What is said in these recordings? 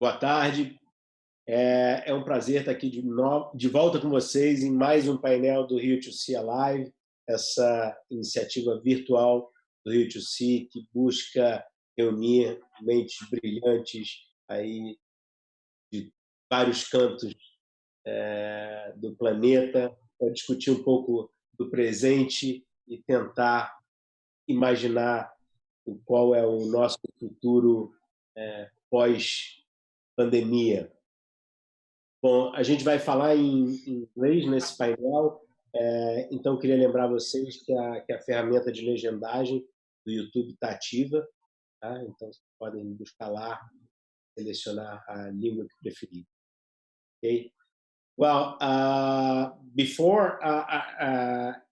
Boa tarde. É um prazer estar aqui de volta com vocês em mais um painel do Rio2C Live, essa iniciativa virtual do Rio2C que busca reunir mentes brilhantes aí de vários cantos do planeta para discutir um pouco do presente e tentar imaginar qual é o nosso futuro pós-pandemia. Bom, a gente vai falar em inglês nesse painel, então queria lembrar vocês que a ferramenta de legendagem do YouTube está ativa, tá? Então vocês podem buscar lá, selecionar a língua que preferir. Okay? Well, before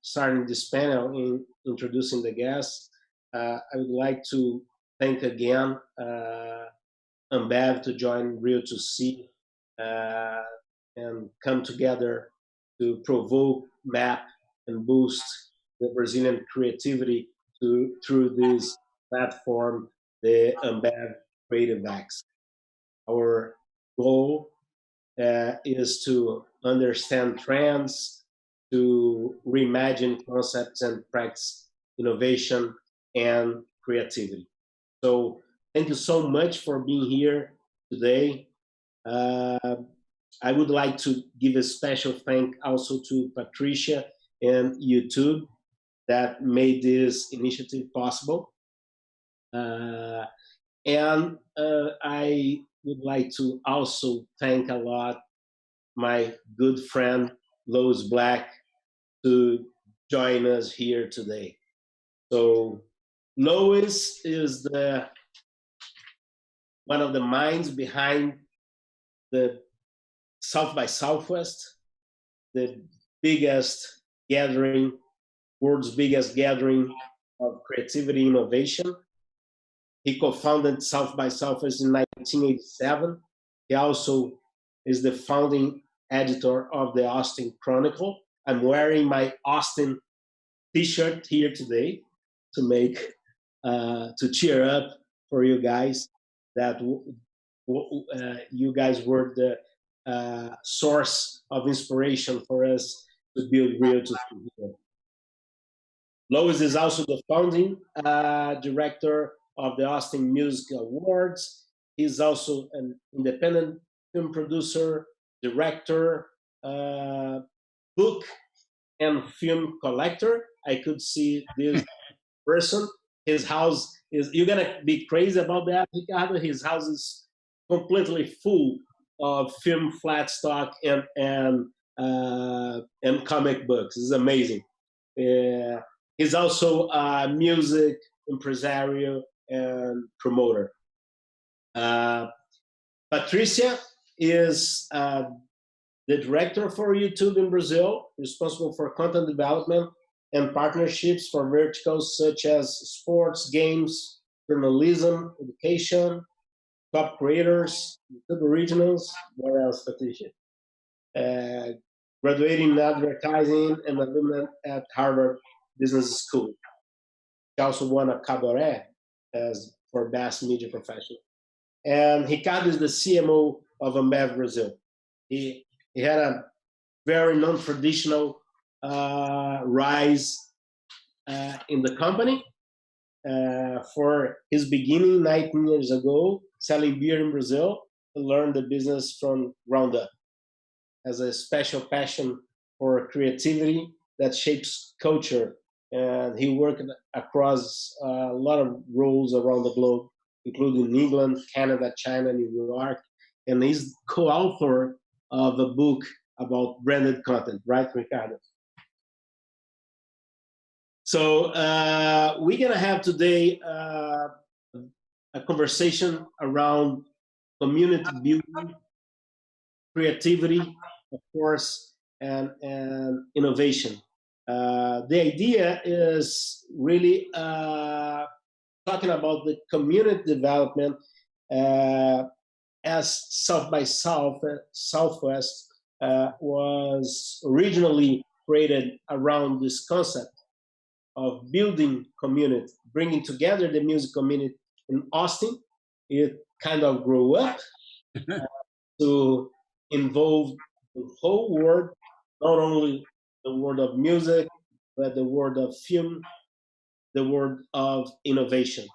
starting this panel and introducing the guests, I would like to thank again Ambev to join Rio2C and come together to provoke, map, and boost the Brazilian creativity through this platform, the Ambev Creative X. Our goal is to understand trends, to reimagine concepts and practice innovation and creativity. So thank you so much for being here today. I would like to give a special thank also to Patricia and YouTube that made this initiative possible. And I would like to also thank a lot my good friend Lois Black to join us here today. So Lois is one of the minds behind the South by Southwest, the biggest gathering, world's biggest gathering of creativity innovation. He co-founded South by Southwest in 1987. He also is the founding editor of the Austin Chronicle. I'm wearing my Austin t-shirt here today to make, to cheer up for you guys that you guys were the source of inspiration for us to build Rio2C. Lois is also the founding director of the Austin Music Awards. He's also an independent film producer, director, book and film collector. I could see this person. His house is, you're gonna be crazy about that, Ricardo. His house is completely full of film flat stock and comic books. It's amazing. He's also a music impresario and promoter. Patricia is the director for YouTube in Brazil, responsible for content development and partnerships for verticals such as sports, games, journalism, education, top creators, YouTube originals. What else, Patricia? Graduating in advertising and alumni at Harvard Business School. She also won a cabaret as for best media professional. And Ricardo is the CMO of Ambev Brazil. He had a very non-traditional rise in the company. For his beginning 19 years ago, selling beer in Brazil, he learned the business from ground up. Has a special passion for creativity that shapes culture, and he worked across a lot of roles around the globe, including England, Canada, China, New York, and he's co-author of a book about branded content, right, Ricardo? So we're gonna have today a conversation around community building, creativity, of course, and innovation. The idea is really talking about the community development as South by Southwest was originally created around this concept of building community, bringing together the music community in Austin. It kind of grew up to involve the whole world, not only the world of music, but the world of film, the world of innovation.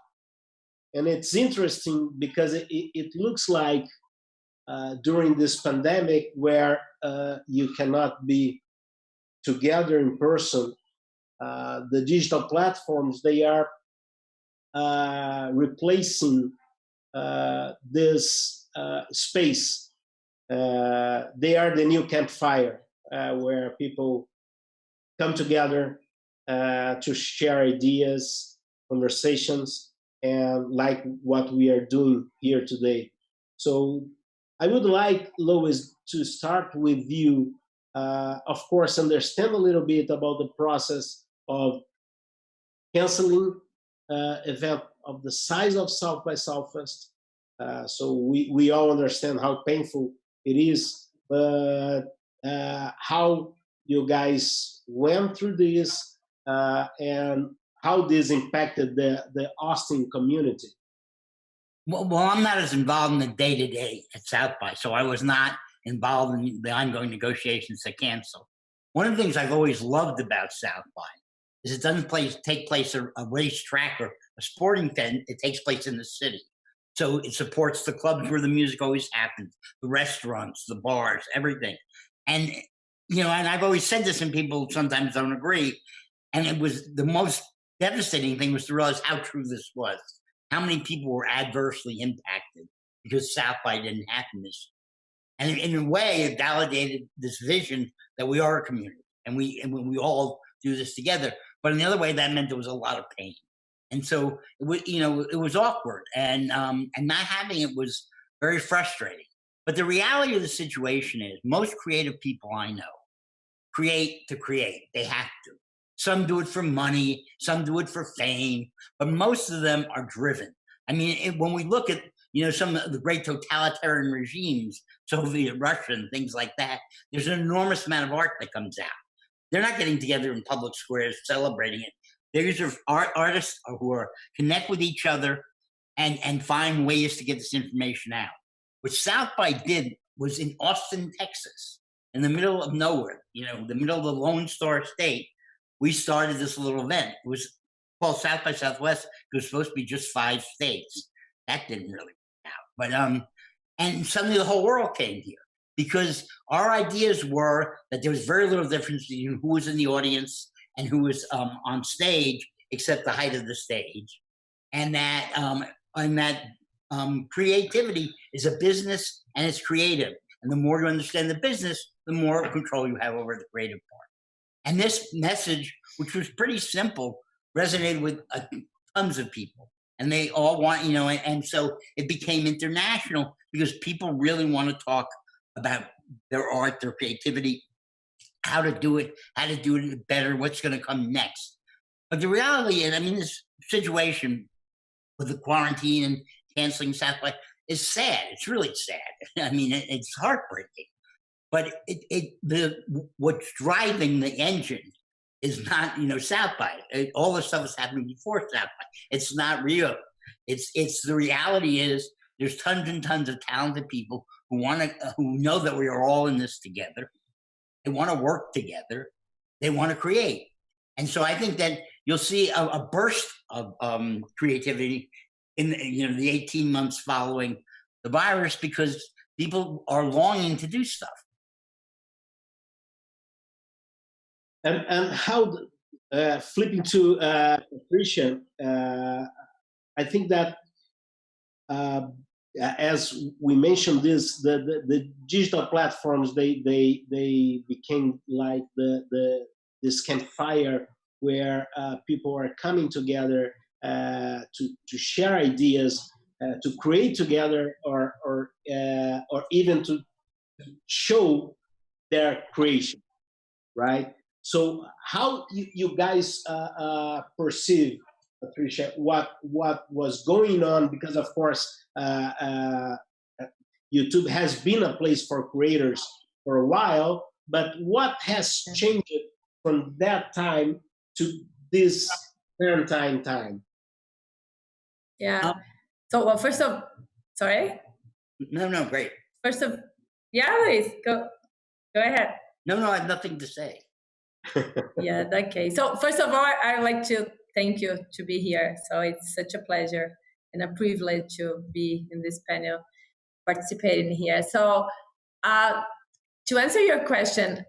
And it's interesting because it looks like during this pandemic where you cannot be together in person, the digital platforms, they are replacing this space. They are the new campfire where people come together to share ideas, conversations, and like what we are doing here today. So I would like, Lois, to start with you, of course, understand a little bit about the process of canceling event of the size of South by Southwest. So we all understand how painful it is, but how you guys went through this and how this impacted the Austin community. Well, I'm not as involved in the day-to-day at South by, so I was not involved in the ongoing negotiations to cancel. One of the things I've always loved about South by is it doesn't take place at a racetrack or a sporting event. It takes place in the city. So it supports the clubs where the music always happens, the restaurants, the bars, everything. And, and I've always said this and people sometimes don't agree. And it was the most devastating thing was to realize how true this was. How many people were adversely impacted because South by didn't happen this year. And in a way, it validated this vision that we are a community and we all do this together. But in the other way, that meant there was a lot of pain. And so it was awkward and not having it was very frustrating. But the reality of the situation is most creative people I know create to create. They have to. Some do it for money, some do it for fame, but most of them are driven. I mean, when we look at some of the great totalitarian regimes, Soviet Russia and things like that, there's an enormous amount of art that comes out. They're not getting together in public squares celebrating it. These are artists who connect with each other and find ways to get this information out. What South by did was in Austin, Texas, in the middle of nowhere, the middle of the Lone Star State. We started this little event. It was called South by Southwest. It was supposed to be just 5 states. That didn't really work out. But and suddenly the whole world came here because our ideas were that there was very little difference between who was in the audience and who was on stage, except the height of the stage, and that creativity is a business and it's creative. And the more you understand the business, the more control you have over the creative part. And this message, which was pretty simple, resonated with tons of people. And they all want, and so it became international because people really want to talk about their art, their creativity, how to do it better, what's going to come next. But the reality is, this situation with the quarantine and canceling South by is sad. It's really sad. It's heartbreaking. But what's driving the engine is not South by. All this stuff is happening before South by. It's not Rio. It's the reality is there's tons and tons of talented people who know that we are all in this together. They want to work together. They want to create. And so I think that you'll see a burst of creativity in the 18 months following the virus because people are longing to do stuff. And how, flipping to Patricia, I think that as we mentioned this, the digital platforms, they became like this campfire where people are coming together to share ideas, to create together, or even to show their creation, right? So how you guys perceive, Patricia, what was going on? Because of course, YouTube has been a place for creators for a while, but what has changed from that time to this quarantine time? Yeah. So, well, first of, sorry. No, great. First of, yeah, Luis, go ahead. No, I have nothing to say. Yeah, okay. So first of all, I'd like to thank you to be here. So it's such a pleasure and a privilege to be in this panel, participating here. So to answer your question,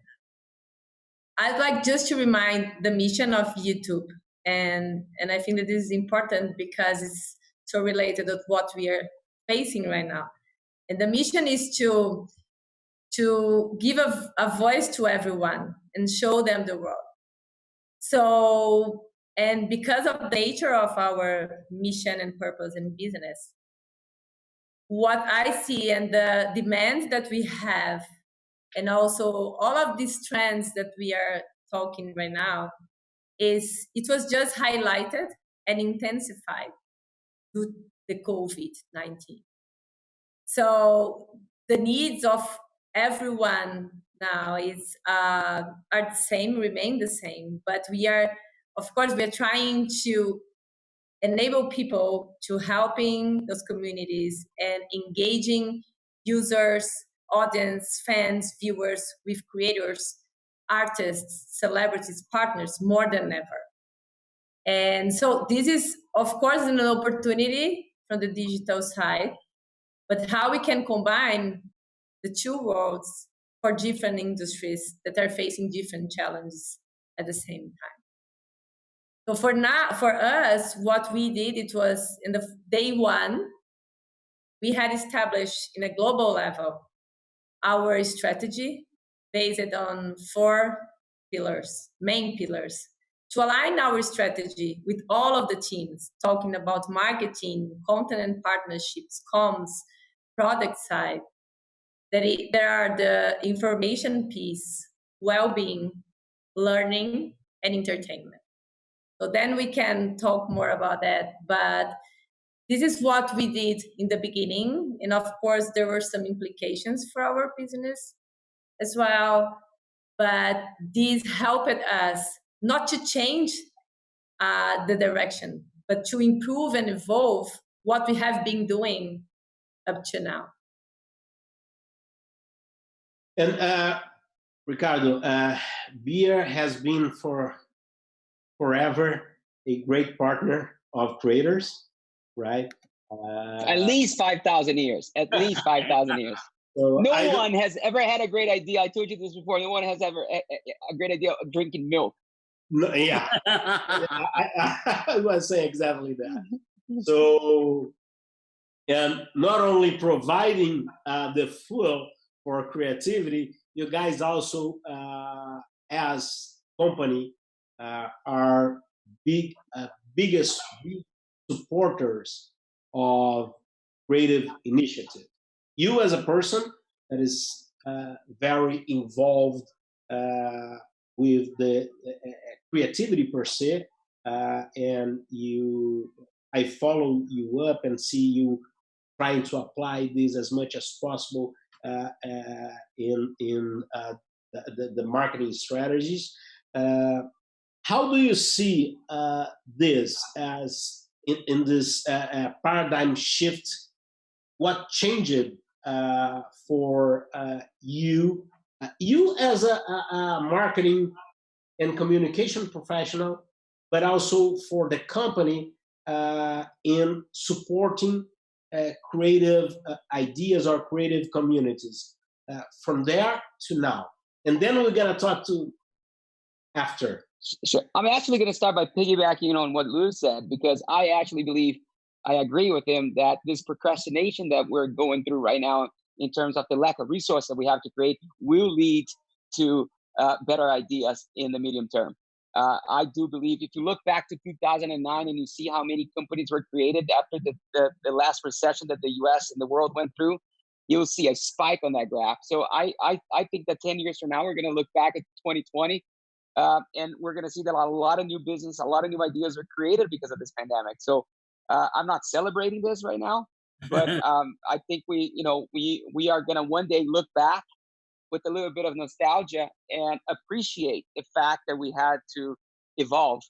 I'd like just to remind the mission of YouTube. And I think that this is important because it's so related to what we are facing right now. And the mission is to give a voice to everyone and show them the world. So, and because of the nature of our mission and purpose in business, what I see and the demands that we have, and also all of these trends that we are talking right now, is it was just highlighted and intensified due to the COVID-19. So the needs of everyone now are the same, remain the same, but we're trying to enable people to helping those communities and engaging users, audience, fans, viewers with creators, artists, celebrities, partners more than ever. And so this is, of course, an opportunity from the digital side, but how we can combine the two worlds for different industries that are facing different challenges at the same time. So for us, what we did, it was in the day one, we had established in a global level our strategy based on 4 pillars, main pillars, to align our strategy with all of the teams, talking about marketing, content and partnerships, comms, product side. There are the information piece, well-being, learning, and entertainment. So then we can talk more about that. But this is what we did in the beginning. And of course, there were some implications for our business as well. But these helped us not to change the direction, but to improve and evolve what we have been doing up to now. And Ricardo, beer has been forever a great partner of creators, right? At least 5,000 years. At least 5,000 years. So no one has ever had a great idea. I told you this before. No one has ever a great idea of drinking milk. No, yeah, I was saying exactly that. So, and not only providing the fuel for creativity, you guys also, as company, are biggest supporters of creative initiative. You as a person that is very involved with the creativity per se, and I follow you up and see you trying to apply this as much as possible in the marketing strategies. How do you see this as in this paradigm shift? What changed for you as a marketing and communication professional, but also for the company in supporting creative ideas or creative communities from there to now? And then we're going to talk to after. Sure. I'm actually going to start by piggybacking on what Lou said, because I actually believe, I agree with him, that this procrastination that we're going through right now in terms of the lack of resource that we have to create will lead to better ideas in the medium term. I do believe if you look back to 2009 and you see how many companies were created after the last recession that the US and the world went through, you'll see a spike on that graph. So I think that 10 years from now, we're going to look back at 2020 and we're going to see that a lot of new business, a lot of new ideas were created because of this pandemic. So I'm not celebrating this right now, but I think we are going to one day look back with a little bit of nostalgia and appreciate the fact that we had to evolve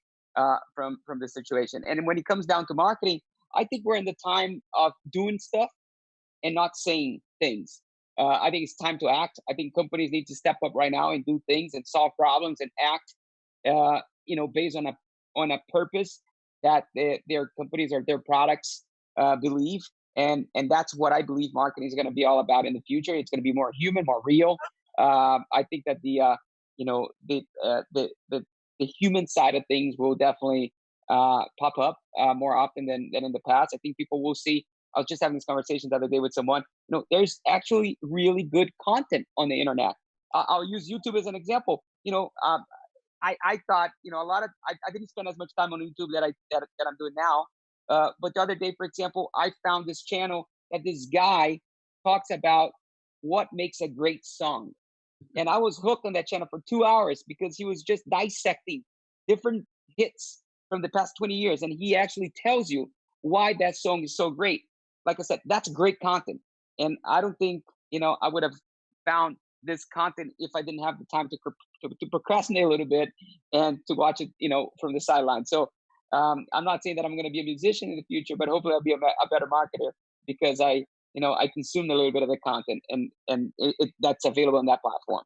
from this situation. And when it comes down to marketing, I think we're in the time of doing stuff and not saying things. I think it's time to act. I think companies need to step up right now and do things and solve problems and act, based on a purpose that their companies or their products believe. And that's what I believe marketing is going to be all about in the future. It's going to be more human, more real. I think that the human side of things will definitely pop up more often than in the past. I think people will see. I was just having this conversation the other day with someone. There's actually really good content on the internet. I'll use YouTube as an example. I thought, a lot of, I didn't spend as much time on YouTube that I'm doing now. But the other day, for example, I found this channel that this guy talks about what makes a great song. And I was hooked on that channel for 2 hours because he was just dissecting different hits from the past 20 years. And he actually tells you why that song is so great. Like I said, that's great content. And I don't think, I would have found this content if I didn't have the time to procrastinate a little bit and to watch it, from the sideline. So I'm not saying that I'm going to be a musician in the future, but hopefully I'll be a better marketer because I consumed a little bit of the content and that's available on that platform.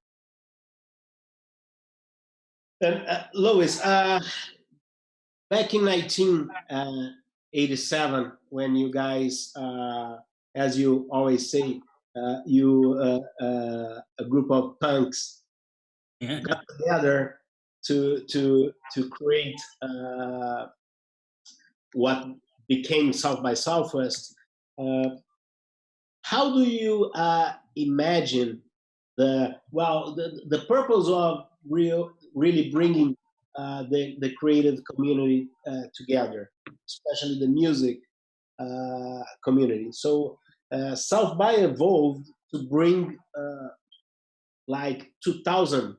And Louis, back in 1987, when you guys, as you always say, a group of punks got together to create what became South by Southwest. How do you imagine the purpose of really bringing the creative community together, especially the music community? So South by evolved to bring like 2,000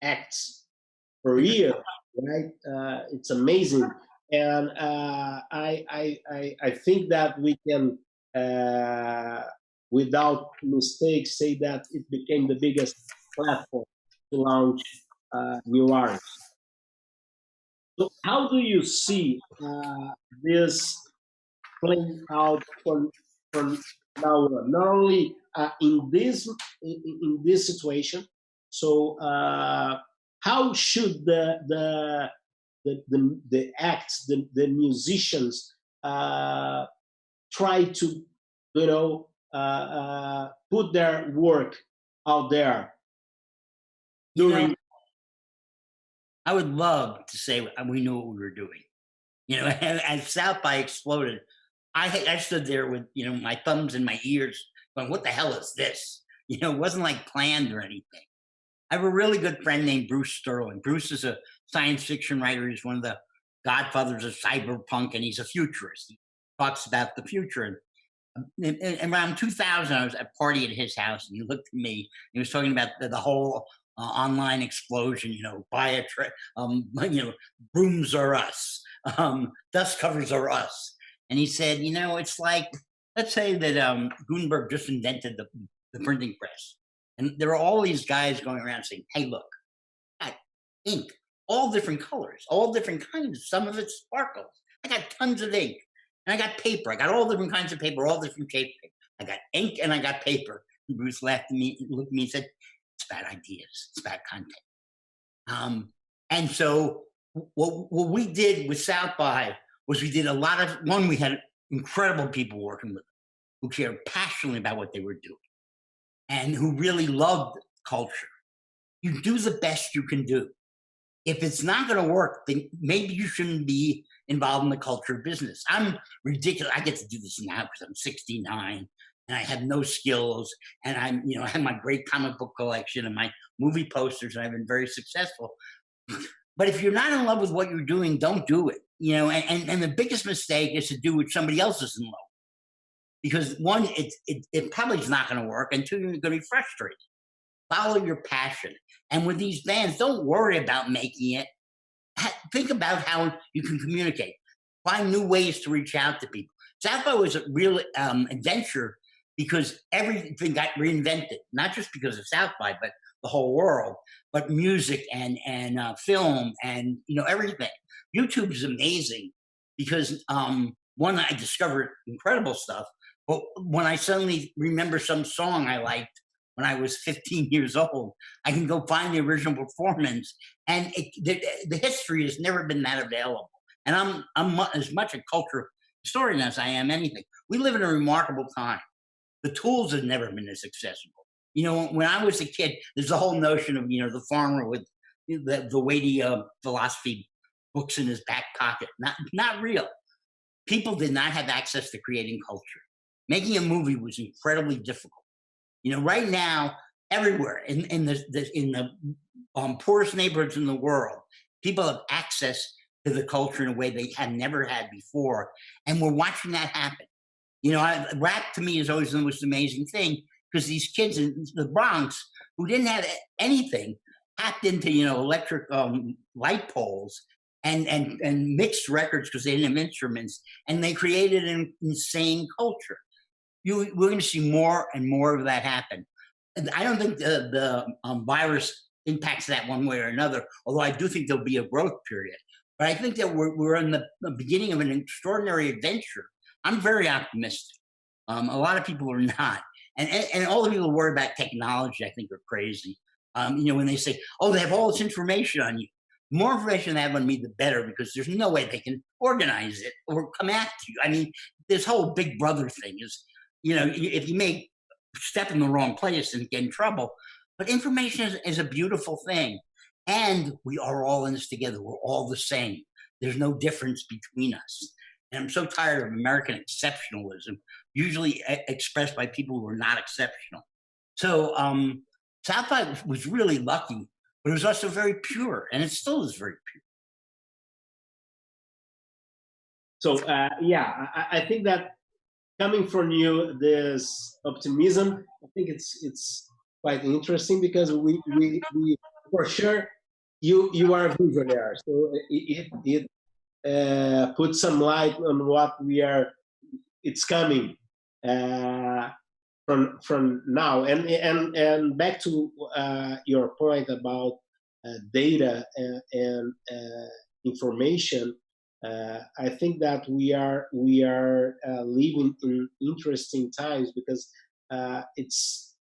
acts per year, right? It's amazing, and I think that we can, without mistake, say that it became the biggest platform to launch new artists. So how do you see this playing out from now on? Not only in this situation. So how should the acts, the musicians try to put their work out there during? I would love to say we knew what we were doing. As South by exploded, I stood there with my thumbs in my ears, going, "What the hell is this?" It wasn't like planned or anything. I have a really good friend named Bruce Sterling. Bruce is a science fiction writer. He's one of the godfathers of cyberpunk, and he's a futurist. He talks about the future. And around 2000, I was at a party at his house, and he looked at me. He was talking about the whole online explosion. Buy brooms are us, dust covers are us. And he said, it's like, let's say that Gutenberg just invented the printing press. And there are all these guys going around saying, "Hey, look, I got ink, all different colors, all different kinds. Some of it sparkles. I got tons of ink. And I got paper. I got all different kinds of paper, all different shapes. I got ink and I got paper." And Bruce laughed at me, looked at me and said, "It's about ideas. It's about content." And so what we did with South by was we did a lot of, we had incredible people working with them who cared passionately about what they were doing and who really loved culture. You do the best you can do. If it's not going to work, then maybe you shouldn't be involved in the culture of business. I'm ridiculous. I get to do this now because I'm 69 and I have no skills. And I have my great comic book collection and my movie posters, and I've been very successful. But if you're not in love with what you're doing, don't do it. And the biggest mistake is to do what somebody else is in love with. Because one, it probably is not going to work, and two, you're going to be frustrated. Follow your passion. And with these bands, don't worry about making it. Think about how you can communicate. Find new ways to reach out to people. South by was a real adventure because everything got reinvented, not just because of South by, but the whole world, but music and film and everything. YouTube is amazing because one, I discovered incredible stuff, Well, when I suddenly remember some song I liked when I was 15 years old, I can go find the original performance, and the history has never been that available. And as much a cultural historian as I am anything. We live in a remarkable time. The tools have never been as accessible. When I was a kid, there's a whole notion of the farmer with the weighty philosophy books in his back pocket. Not real. People did not have access to creating culture. Making a movie was incredibly difficult. Right now, everywhere in the poorest neighborhoods in the world, people have access to the culture in a way they had never had before, and we're watching that happen. Rap to me is always the most amazing thing, because these kids in the Bronx who didn't have anything tapped into electric light poles and mixed records because they didn't have instruments, and they created an insane culture. We're going to see more and more of that happen. And I don't think the virus impacts that one way or another, although I do think there'll be a growth period. But I think that we're in the beginning of an extraordinary adventure. I'm very optimistic. A lot of people are not. And all the people who worry about technology, I think, are crazy. When they say, oh, they have all this information on you. The more information they have on me, the better, because there's no way they can organize it or come after you. I mean, this whole Big Brother thing is, if you may step in the wrong place and get in trouble. But information is a beautiful thing. And we are all in this together. We're all the same. There's no difference between us. And I'm so tired of American exceptionalism, usually expressed by people who are not exceptional. So South by was really lucky, but it was also very pure, and it still is very pure. So I think that coming from you, this optimism, I think it's quite interesting, because we for sure you are a visionary, so it put some light on what it's coming from now. And back to your point about data and information, I think that we are living in interesting times, because it's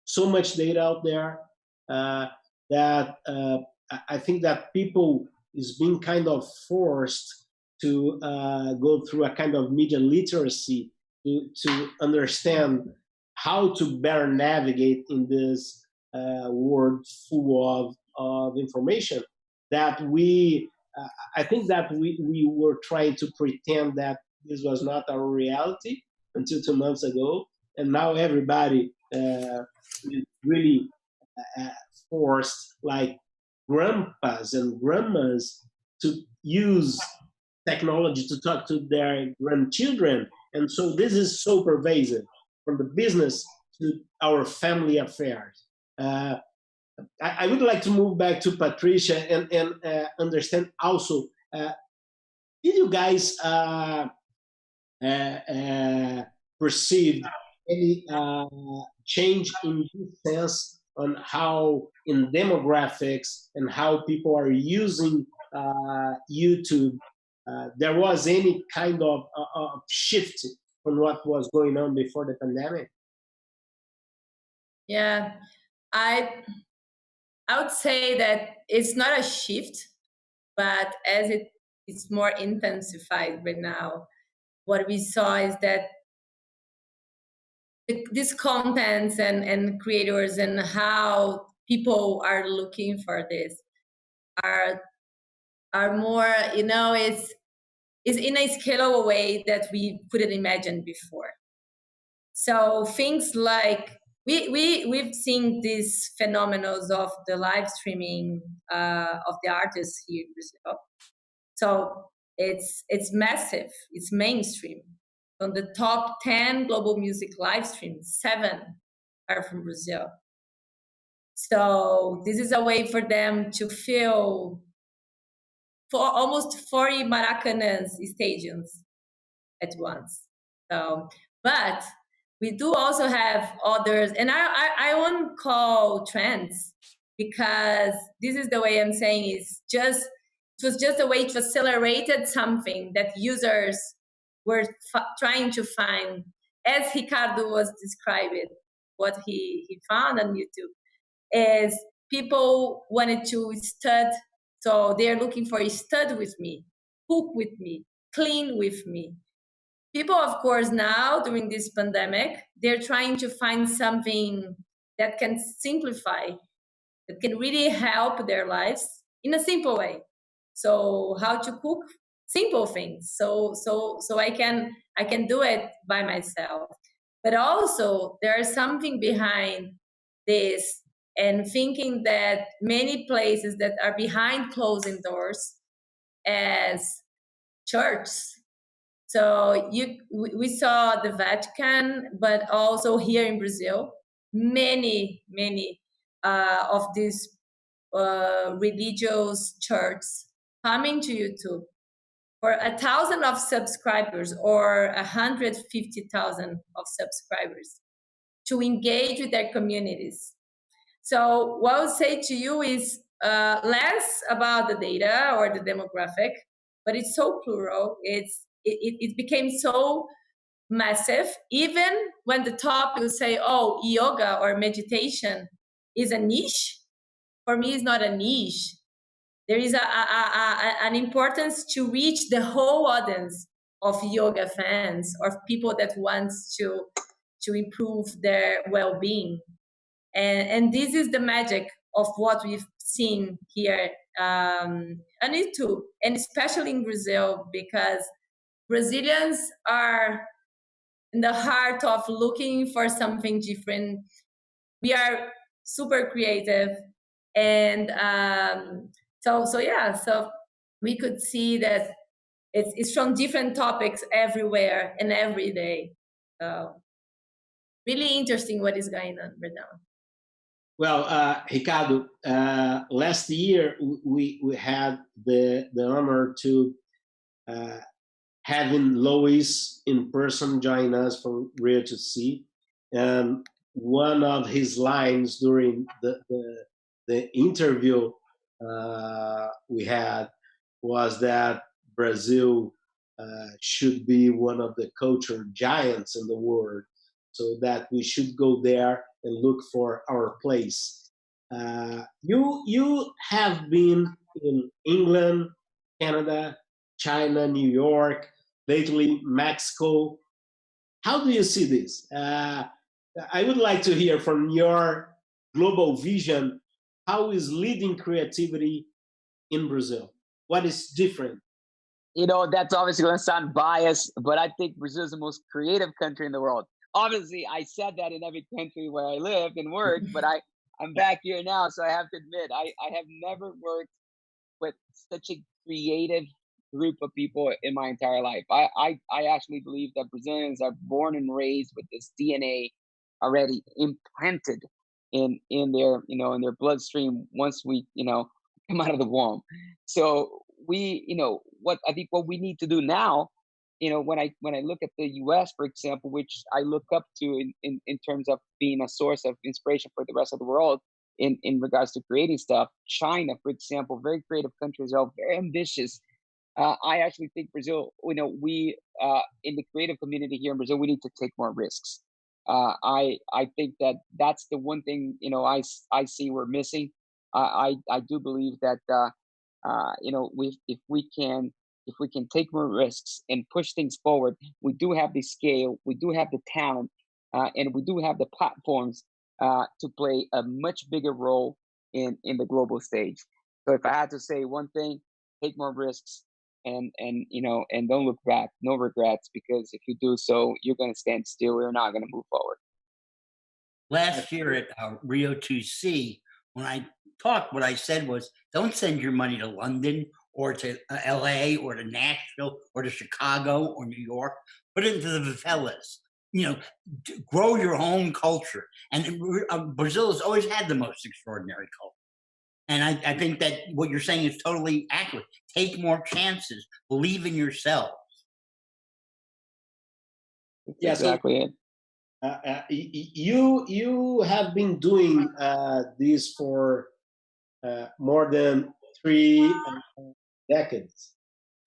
so much data out there that I think that people is being kind of forced to go through a kind of media literacy to understand how to better navigate in this world full of information that I think that we were trying to pretend that this was not our reality until 2 months ago, and now everybody is really forced, like grandpas and grandmas, to use technology to talk to their grandchildren. And so this is so pervasive, from the business to our family affairs. I would like to move back to Patricia and understand also, did you guys perceive any change in this sense on how in demographics and how people are using YouTube? There was any kind of shift from what was going on before the pandemic? Yeah, I would say that it's not a shift, but as it's more intensified right now, what we saw is that these contents and creators and how people are looking for this are more, it's in a scalable way that we couldn't imagine before. So things like we've seen these phenomena of the live streaming of the artists here in Brazil. So it's massive. It's mainstream. On the top 10 global music live streams, 7 are from Brazil. So this is a way for them to fill for almost 40 Maracanãs stadiums at once. So, but we do also have others, and I won't call trends, because this is the way I'm saying it was just a way to accelerate something that users were trying to find as Ricardo was describing, what he found on YouTube is people wanted to stud, so they're looking for a stud with me, cook with me, clean with me. People, of course, now during this pandemic, they're trying to find something that can simplify, that can really help their lives in a simple way. So how to cook simple things. So I can do it by myself. But also there's something behind this, and thinking that many places that are behind closing doors as church. So we saw the Vatican, but also here in Brazil, many of these religious churches coming to YouTube for 1,000 of subscribers or 150,000 of subscribers to engage with their communities. So what I would say to you is less about the data or the demographic, but it's so plural. It became so massive. Even when the top will say, oh, yoga or meditation is a niche, for me, it's not a niche. There is an importance to reach the whole audience of yoga fans, or people that wants to improve their well-being. And this is the magic of what we've seen here on YouTube, and especially in Brazil, because Brazilians are in the heart of looking for something different. We are super creative, and so we could see that it's from different topics everywhere and every day. So really interesting what is going on right now. Well, Ricardo, last year we had the honor to having Lois in person join us from Rio2C, and one of his lines during the interview we had was that Brazil should be one of the culture giants in the world, so that we should go there and look for our place. You have been in England, Canada, China, New York, lately Mexico. How do you see this? I would like to hear from your global vision. How is leading creativity in Brazil? What is different? You know, that's obviously going to sound biased, but I think Brazil is the most creative country in the world. Obviously, I said that in every country where I lived and worked, but I'm back here now, so I have to admit, I have never worked with such a creative group of people in my entire life. I actually believe that Brazilians are born and raised with this DNA already implanted in their, you know, in their bloodstream once we, you know, come out of the womb. So we, you know, what I think what we need to do now, you know, when I look at the US, for example, which I look up to in terms of being a source of inspiration for the rest of the world in regards to creating stuff. China, for example, very creative country as well, very ambitious. I actually think Brazil, you know, we in the creative community here in Brazil, we need to take more risks. I think that that's the one thing, you know, I see we're missing. I do believe that you know, if we can take more risks and push things forward, we do have the scale, we do have the talent, and we do have the platforms to play a much bigger role in the global stage. So if I had to say one thing, take more risks, and you know, and don't look back, no regrets, because if you do so, you're going to stand still. You're not going to move forward. Last year at Rio2C, when I talked, what I said was, don't send your money to London or to LA or to Nashville or to Chicago or New York. Put it into the favelas. You know, grow your own culture. And Brazil has always had the most extraordinary culture. And I think that what you're saying is totally accurate. Take more chances. Believe in yourselves. That's exactly it. You have been doing this for more than 3 decades,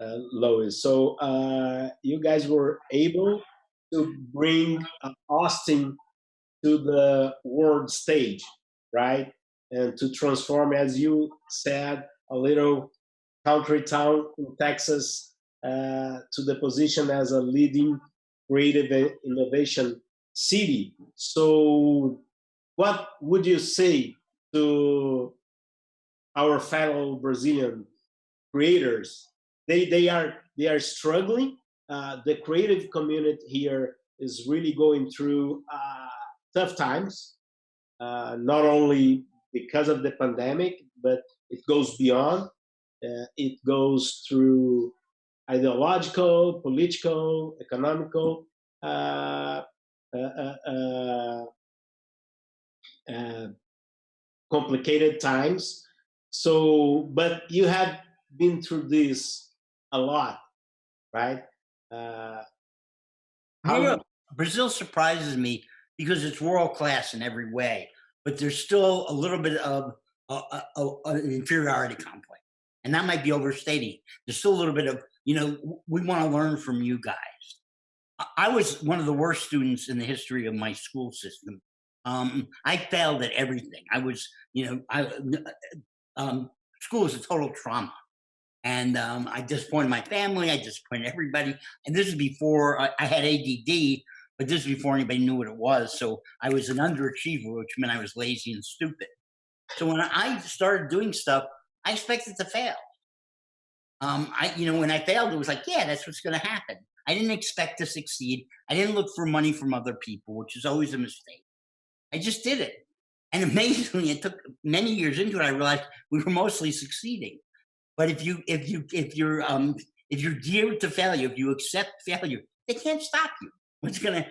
Lois. So you guys were able to bring Austin to the world stage, right? And to transform, as you said, a little country town in Texas to the position as a leading creative innovation city. So what would you say to our fellow Brazilian creators? They are struggling. The creative community here is really going through tough times, not only because of the pandemic, but it goes beyond. It goes through ideological, political, economical complicated times. So, but you have been through this a lot, right? Brazil surprises me because it's world class in every way, but there's still a little bit of an inferiority complex, and that might be overstating. There's still a little bit of, we want to learn from you guys. I was one of the worst students in the history of my school system. I failed at everything. I was, school was a total trauma. And I disappointed my family. I disappointed everybody. And this is before I had ADD, but this is before anybody knew what it was. So I was an underachiever, which meant I was lazy and stupid. So when I started doing stuff, I expected to fail. When I failed, it was like, yeah, that's what's going to happen. I didn't expect to succeed. I didn't look for money from other people, which is always a mistake. I just did it. And amazingly, it took many years into it, I realized we were mostly succeeding. But if you're geared to failure, if you accept failure, they can't stop you. What's gonna,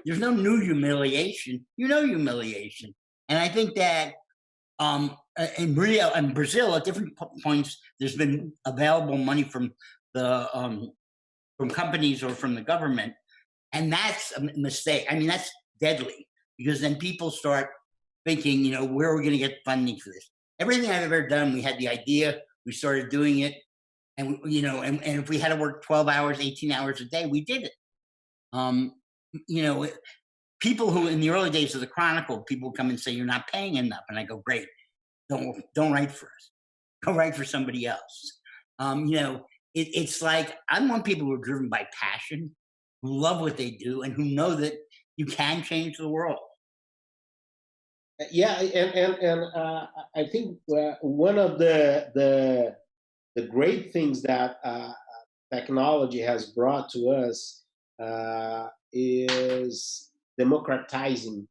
there's no new humiliation. Humiliation. And I think that in Rio and Brazil, at different points, there's been available money from the from companies or from the government, and that's a mistake. I mean, that's deadly, because then people start thinking, where are we going to get funding for this? Everything I've ever done, we had the idea, we started doing it, and and if we had to work 12 hours, 18 hours a day, we did it. People who in the early days of the Chronicle, people would come and say, you're not paying enough, and I go, great, don't write for us, go write for somebody else. It's like, I want people who are driven by passion, who love what they do, and who know that you can change the world. Yeah, and I think one of the great things that technology has brought to us is democratizing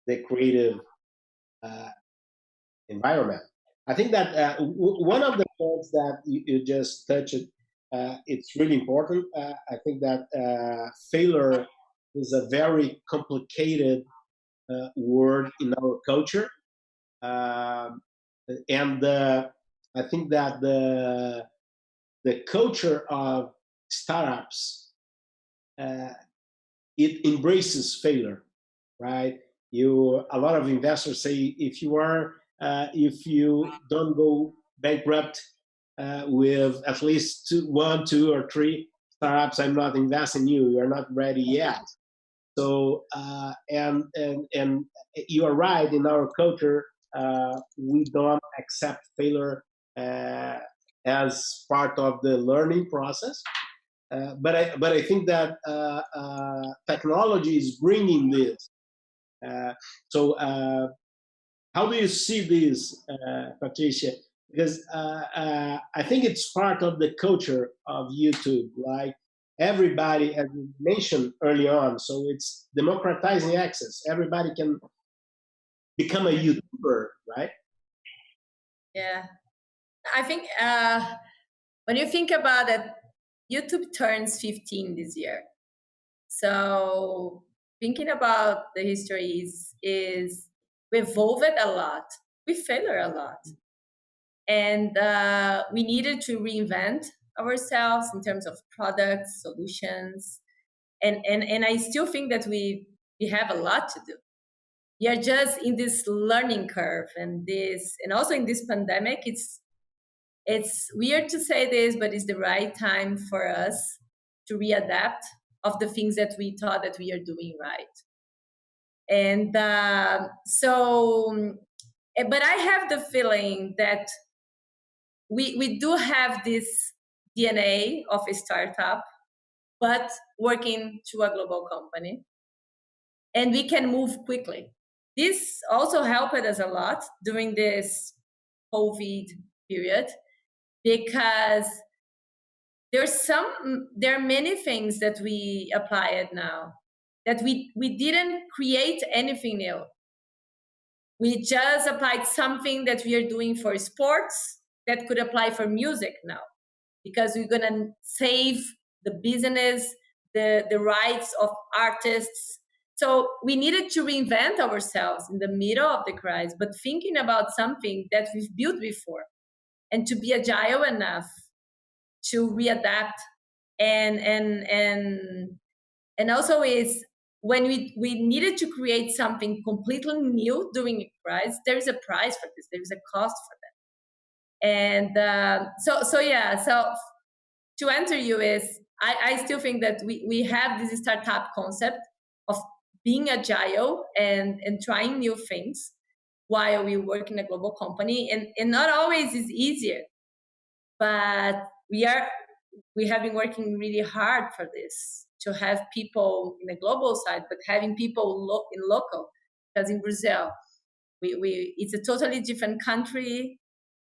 the creative environment. I think that one of the points that you just touched, it's really important. I think that failure is a very complicated word in our culture, and I think that the culture of startups it embraces failure, right? A lot of investors say if you don't go bankrupt with at least one, two, or three startups, I'm not investing in you. You're not ready yet. So and you are right. In our culture, we don't accept failure as part of the learning process. But I think that technology is bringing this. So how do you see this, Patricia? Because I think it's part of the culture of YouTube, like everybody, as you mentioned early on, so it's democratizing access. Everybody can become a YouTuber, right? Yeah. I think when you think about it, YouTube turns 15 this year. So thinking about the history is we evolved a lot. We failed a lot. And we needed to reinvent ourselves in terms of products, solutions. And I still think that we have a lot to do. We are just in this learning curve, and also in this pandemic, it's weird to say this, but it's the right time for us to readapt of the things that we thought that we are doing right. And but I have the feeling that we do have this DNA of a startup, but working to a global company, and we can move quickly. This also helped us a lot during this COVID period, because there are many things that we applied now that we didn't create anything new. We just applied something that we are doing for sports that could apply for music now, because we're gonna save the business, the rights of artists. So we needed to reinvent ourselves in the middle of the crisis, but thinking about something that we've built before, and to be agile enough to readapt. And also is when we needed to create something completely new during a crisis, there is a price for this, there is a cost for that. And so to answer you is, I still think that we have this startup concept of being agile and trying new things while we work in a global company, and not always is easier, but we have been working really hard for this, to have people in the global side, but having people in local, because in Brazil, we it's a totally different country,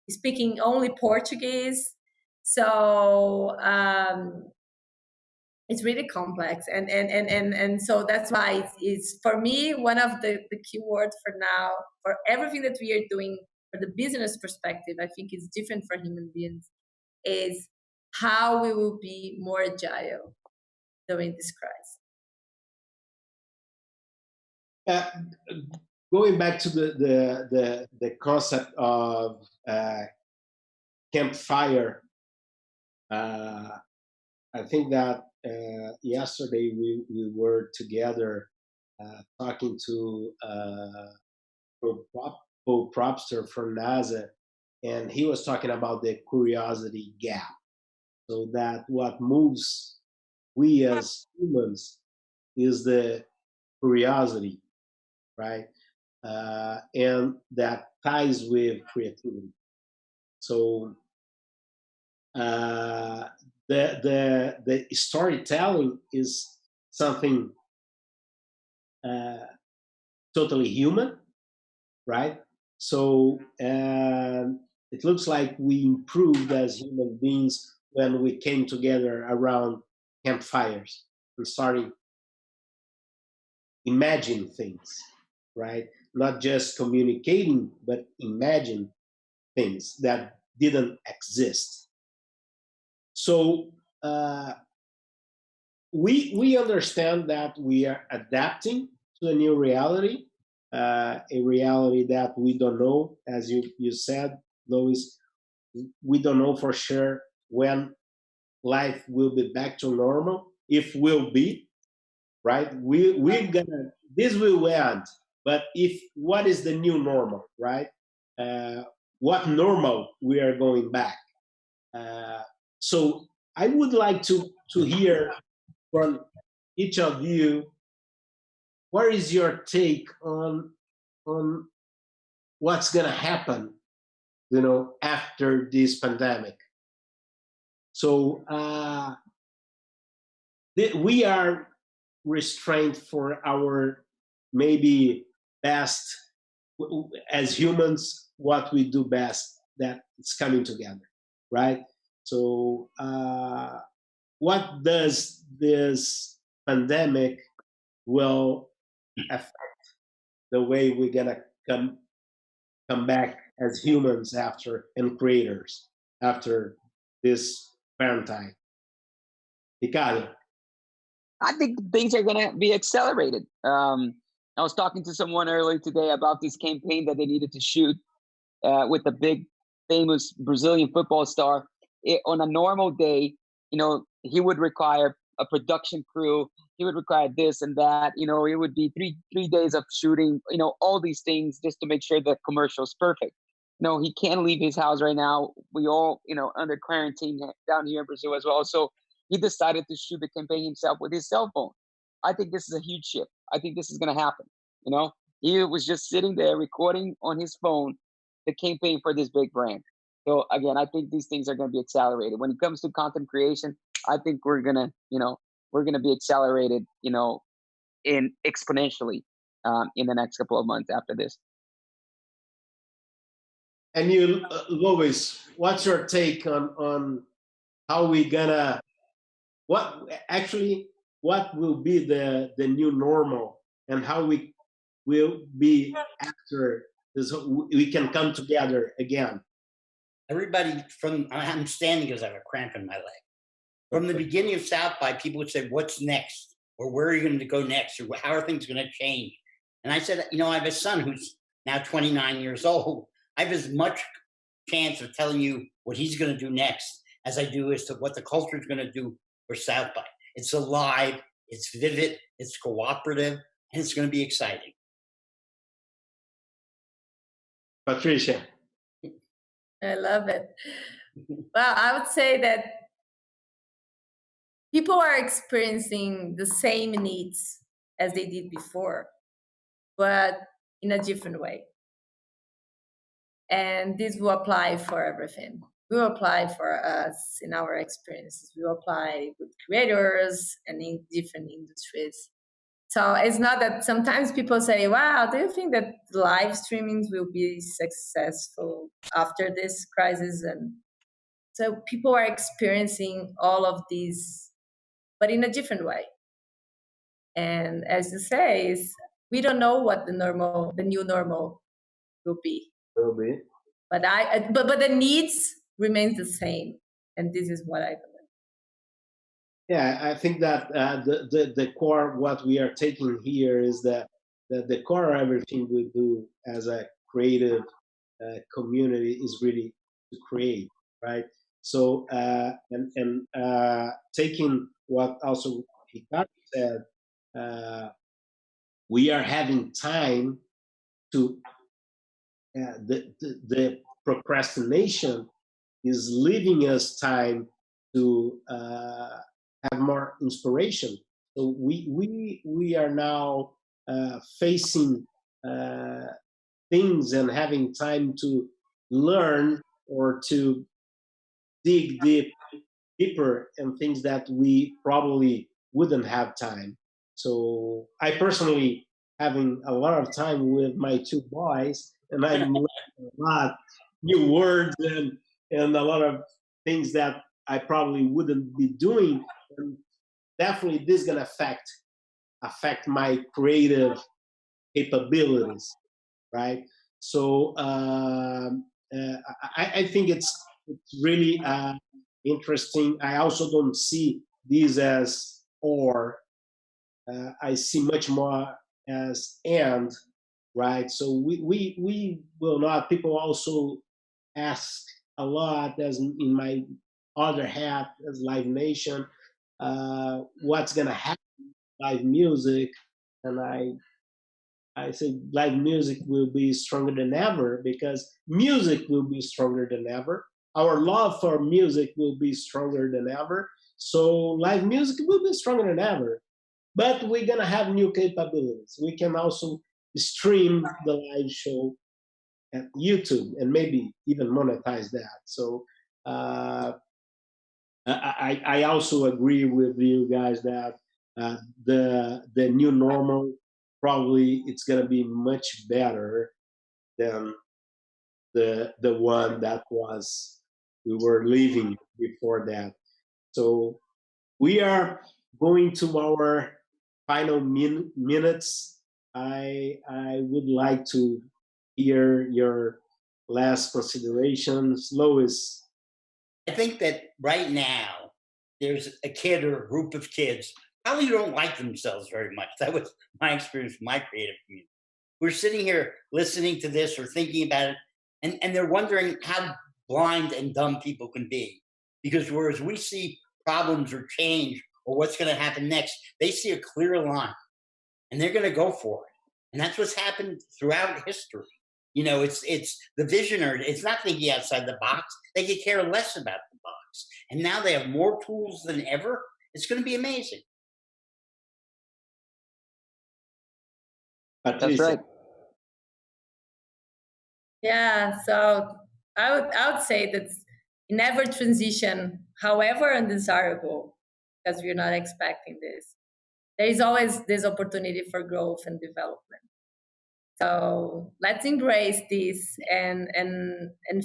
speaking only Portuguese. So it's really complex, and so that's why it's for me one of the key words for now, for everything that we are doing for the business perspective. I think it's different for human beings, is how we will be more agile during this crisis. Going back to the concept of campfire, I think that yesterday we were together talking to propster from NASA, and he was talking about the curiosity gap. So that what moves we as humans is the curiosity, right? And that ties with creativity. So the storytelling is something totally human, right? So it looks like we improved as human beings when we came together around campfires and started imagine things, right? Not just communicating, but imagine things that didn't exist. So we understand that we are adapting to a new reality, a reality that we don't know, as you said, Lois. We don't know for sure when life will be back to normal, if will be, right? We're gonna, this will end, but if, what is the new normal, right? What normal we are going back. So I would like to hear from each of you, what is your take on what's gonna happen, after this pandemic? So we are restrained for our maybe best as humans, what we do best, that it's coming together, right? So what does this pandemic will affect the way we're gonna come back as humans after, and creators after this quarantine? Ricardo? I think things are going to be accelerated. I was talking to someone earlier today about this campaign that they needed to shoot with a big, famous Brazilian football star. On a normal day, he would require a production crew. He would require this and that. It would be three days of shooting. All these things just to make sure the commercial is perfect. He can't leave his house right now. We all, under quarantine down here in Brazil as well. So He decided to shoot the campaign himself with his cell phone. I think this is a huge shift. I think this is going to happen. You know, he was just sitting there recording on his phone the campaign for this big brand. So again, I think these things are going to be accelerated. When it comes to content creation, I think we're going to, we're going to be accelerated, in exponentially in the next couple of months after this. And you, Louis, what's your take on how we gonna, what will be the new normal, and how we will be after this, we can come together again? Everybody I'm standing because I have a cramp in my leg. From the beginning of South by, people would say, what's next? Or where are you going to go next? Or how are things going to change? And I said, I have a son who's now 29 years old. I have as much chance of telling you what he's going to do next as I do as to what the culture is going to do for South by. It's alive, it's vivid, it's cooperative, and it's going to be exciting. Patricia. I love it. Well, I would say that people are experiencing the same needs as they did before, but in a different way. And this will apply for everything. It will apply for us in our experiences. We will apply with creators and in different industries. So it's not that sometimes people say, wow, do you think that live streamings will be successful after this crisis? And so people are experiencing all of these, but in a different way. And as you say, we don't know what the new normal will be. But the needs remain the same, and this is what I believe. Yeah, I think that the core, what we are taking here is that the core of everything we do as a creative community is really to create, right? So taking what also Ricardo said, we are having time to the procrastination is leaving us time to have more inspiration. So we are now facing things and having time to learn or to dig deeper in things that we probably wouldn't have time. So I personally having a lot of time with my two boys, and I'm learning a lot new words and a lot of things that I probably wouldn't be doing. And definitely this is gonna affect my creative capabilities, right? So I think it's really interesting. I also don't see these as or. I see much more as and, right? So we will not. People also ask a lot, as in my other hat as Live Nation, what's gonna happen with live music, and I say live music will be stronger than ever because music will be stronger than ever. Our love for music will be stronger than ever. So live music will be stronger than ever. But we're gonna have new capabilities. We can also stream the live show at YouTube and maybe even monetize that. So I also agree with you guys that the new normal probably it's gonna be much better than the one that we were living before that. So we are going to our final minutes. I would like to hear your last considerations. Lois. I think that right now there's a kid or a group of kids probably don't like themselves very much. That was my experience with my creative community. We're sitting here listening to this or thinking about it, and they're wondering how blind and dumb people can be. Because whereas we see problems or change or what's going to happen next, they see a clear line and they're going to go for it. And that's what's happened throughout history. It's the visionary. It's not thinking outside the box. They could care less about the box. And now they have more tools than ever. It's going to be amazing. That's right. Yeah, so I would say that never transition, however undesirable, because we're not expecting this. There is always this opportunity for growth and development. So let's embrace this and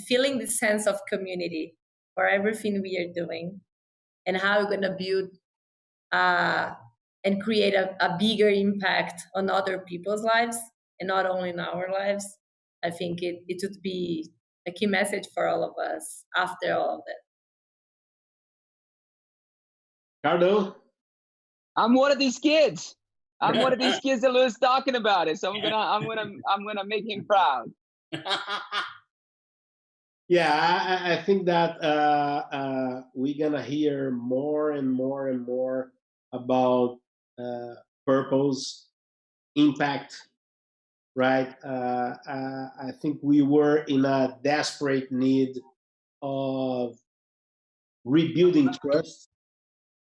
feeling the sense of community for everything we are doing, and how we're going to build and create a bigger impact on other people's lives and not only in our lives. I think it would be a key message for all of us after all of that. Ricardo? I'm one of these kids. I'm one of these kids that Lou's talking about it. So I'm gonna make him proud. Yeah, I think that we're gonna hear more and more and more about purpose, impact, right? I think we were in a desperate need of rebuilding trust.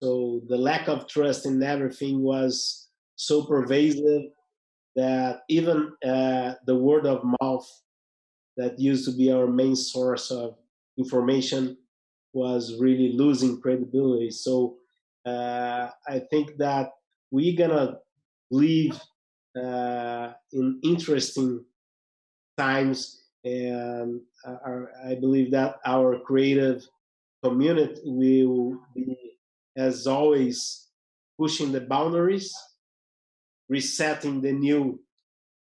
So the lack of trust in everything was so pervasive that even the word of mouth that used to be our main source of information was really losing credibility. So I think that we're gonna live in interesting times, and I believe that our creative community will be, as always, pushing the boundaries, resetting the new,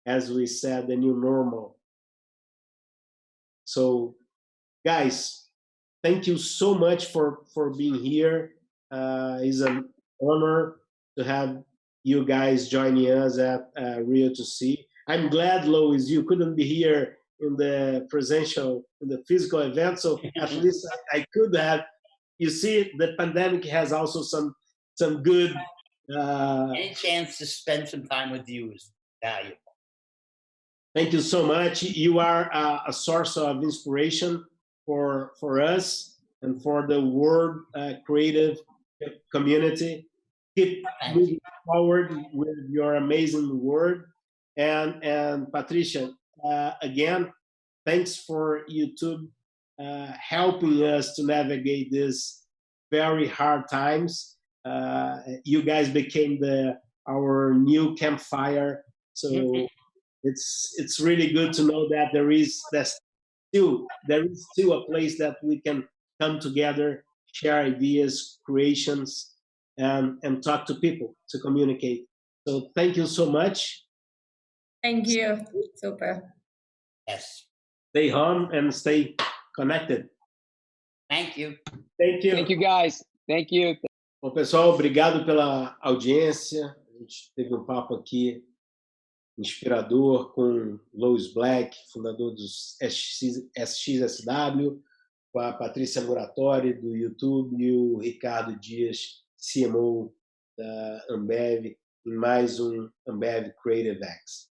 as we said, the new normal. So, guys, thank you so much for being here. It's an honor to have you guys joining us at Rio2C. I'm glad, Lois, you couldn't be here in the physical event, so at least I could have. You see, the pandemic has also some good. Any chance to spend some time with you is valuable. Thank you so much. You are a source of inspiration for us and for the world creative community. Keep moving forward with your amazing work. And Patricia, again, thanks for YouTube helping us to navigate these very hard times. You guys became our new campfire. So it's really good to know that there is still a place that we can come together, share ideas, creations, and talk to people, to communicate. So thank you so much. Thank you. Super. Yes. Stay home and stay connected. Thank you. Thank you. Thank you, guys. Thank you. Bom, pessoal, obrigado pela audiência. A gente teve um papo aqui inspirador com Louis Black, fundador dos SXSW, com a Patrícia Muratori, do YouTube, e o Ricardo Dias, CMO da Ambev, em mais um Ambev Creative X.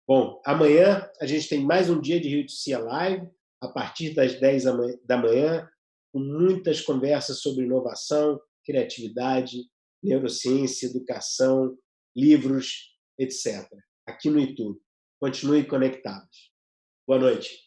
Bom, amanhã a gente tem mais um dia de Rio2C Live, a partir das 10 da manhã, com muitas conversas sobre inovação, criatividade, neurociência, educação, livros, etc. Aqui no YouTube. Continue conectados. Boa noite.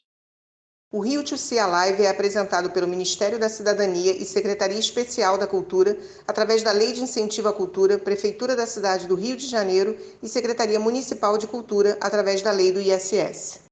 O Rio2C Live é apresentado pelo Ministério da Cidadania e Secretaria Especial da Cultura, através da Lei de Incentivo à Cultura, Prefeitura da cidade do Rio de Janeiro e Secretaria Municipal de Cultura, através da Lei do ISS.